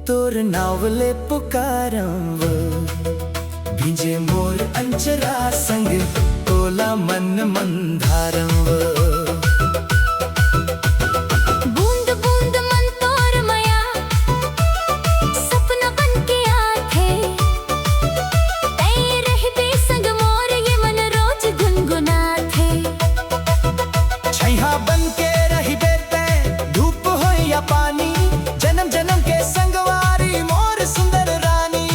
तोर नावले पुकारव भिजे मोर अंचरा संग तोला मन मंधारव। बूंद बूंद मन तोर मया सपना बन के आथे तै रहबे संग मोर ये मन रोज गुनगुनाथे। छैहा बन के रहिबे तै धूप हो या पानी जन्म जन्म के संगवारी मोर सुंदर रानी।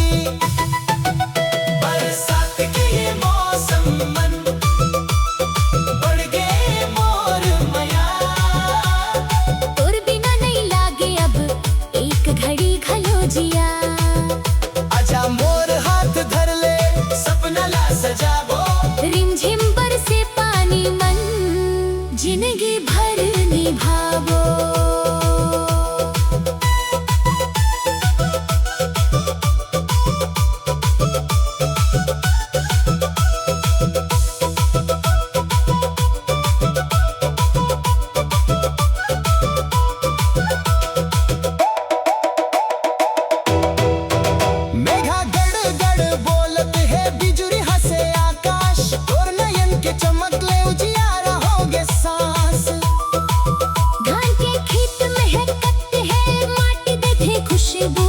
बरसात के ये मौसम मन बढ़ गए मोर मया। तोर बिना नहीं लागे अब एक घड़ी घलो जिया। आजा मोर हाथ धर ले सपना ला सजावो। रिमझिम बरसे पानी मन जिंदगी भर निभावो। मेघा गड़ गड़ बोलत है बिजुरी हंसे आकाश तोर नयन के चमक ले उजियारा होगे सांस। धान के खेत महकत है माटी देते खुशबू।